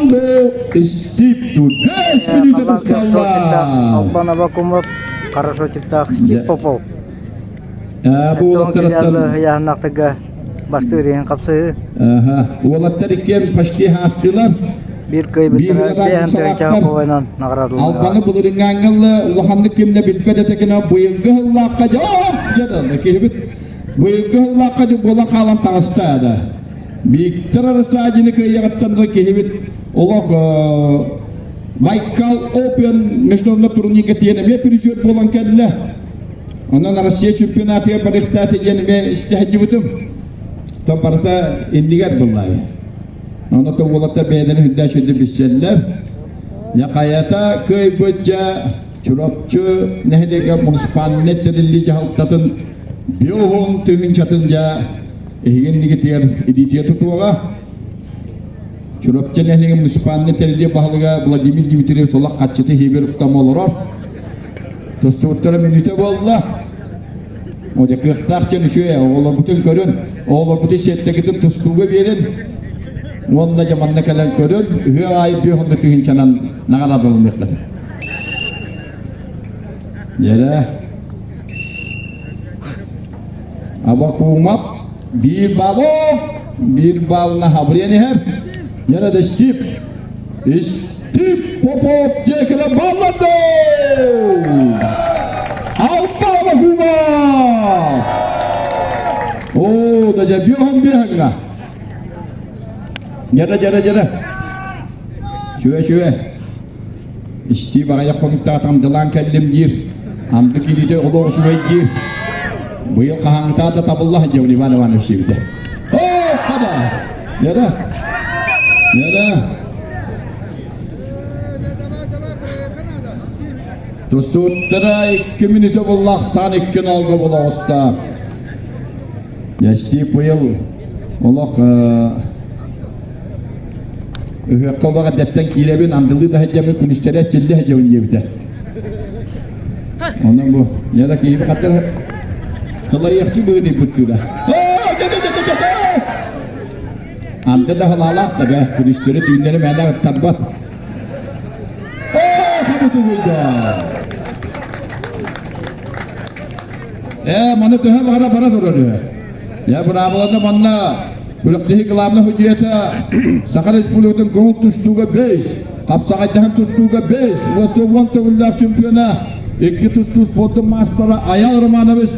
Pablo Stiptu. 5 minute kala. Albana Bakumov, хорошо чертах Стив Попов. Bu olatlar Ya naktaga bastırıyan kapsı. Olatlar iken paşki hastılar. Bir köy bitirer, bir hem çağ kovayla nagaradı. Albanı bulurun angılı, ulandık kimle bitmedi tekine buyurgu hıllakka yok. Yadalda ki bu yılgı hıllakka bola kalan tağıstada. Büyüktür arası acını kıyıqattandı ki olaq Baykal Open международный турнирге тенеме призер болған кәділі. Онан Россия чемпионатыға барықтаты енеме істәді бұтым. Там барыта ендігер бұллай. Оны то олатта бәйдені хүддәшеді бісселер. Яқаята көй бұтча чүрапчы нәхедегі мұнспаннет дәрілі жағалтатын биоғын түгін чатынжа егенлігі тер идития тұтуға. Çorapçı nehliğin müspanne terliğe bağlığa Vladimir Dimitriyev solak kaççıtı hiber uktama olur. Tostutlara minüte bolla. O da kırktakçın şöyle, oğla bütün körün, oğla bütün settekitin tustuğu verin. Onunla zamanla kalan körün, hüye ayıp bir honda tühünçanan nağalar olmaktadır. Yere. Ama kuğumap, bir balına habriyeni hep. Yine de Steve Popov cekile bağladı. Alpa bakuma. Oo da cebiyon bir hanga. Jere. Şöyle. Steve bagaya konukta tam dalan kellim gir. Amdı kilide olu şuraya gir. Bu yıl kahangta da tabullah cevni bana Steve'de. Oh kadar. Yere. Tostutlara 2 minute bullak san 2 algı bula usta. Geçti bu yıl olak ühekka bağa detten kilebin andıldı da hecemi kunistere çildi hecemin yevde. Ondan bu yarak iyi bir katır kılayıkçı bığını puttuda. Anda da halalak da be, kulistere tüyünleri mehler tarbat. Kabutu buydu. Mana tuha bara duruyor. Ya bravolarına manna, kulaktihi kılamla hücriyete, sakal espuluktan kohul tustuğu 5, kapsakaydahan tustuğu 5, Vasuvan tavullar şampiyona, 2 tustuz foto mastera ayal romanımız,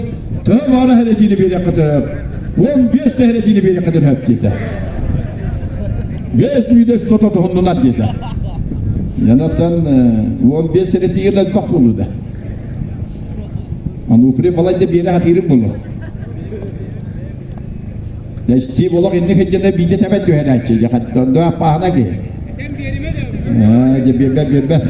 tuha vara herecini bir yakıdır. 15 de herecini bir yakıdır hep dedi. 5 müyde stota tohundular dedi. Yanatan 15 seneti yıllar bak bulu da. Ama upre balayda bir yere hatirim bulu. Ya Steve olak inni hecene binde temet dühenatçı. Ya kadar doğa pahana ki. Bir ben.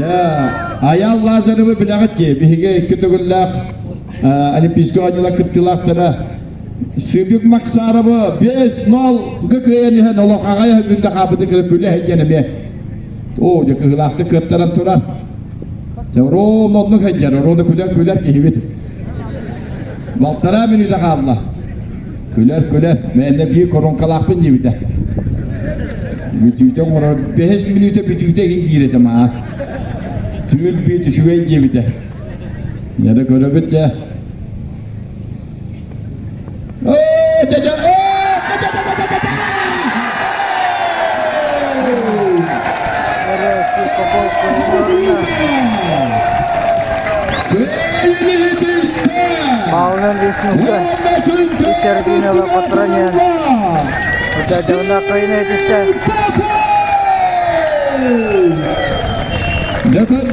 Ya ayal lazarımı bilakit ki. Bihige 2 tügüllak. Ali psikolojik kırtılaktara Sübük maksarabı 5-0 gıkıyeni hen Allah ağaya hübünde kapıda kırıp öyle heyene be. O da kıhlaktı kırtaran turan. Rom onluk heyene, Rom'da küler ki hibit. Baltara beni de Allah. Küler. Menne bir koronkalakpın gibi de. Bütüyte ona 5 minüte bütüyte girdim ha. Tül bir düşüven gibi de. Ya da körübüt ya. Dede. Maunan Wisnuka. Bicara di nama putranya. Udah ada kayaknya itu sih. Dekat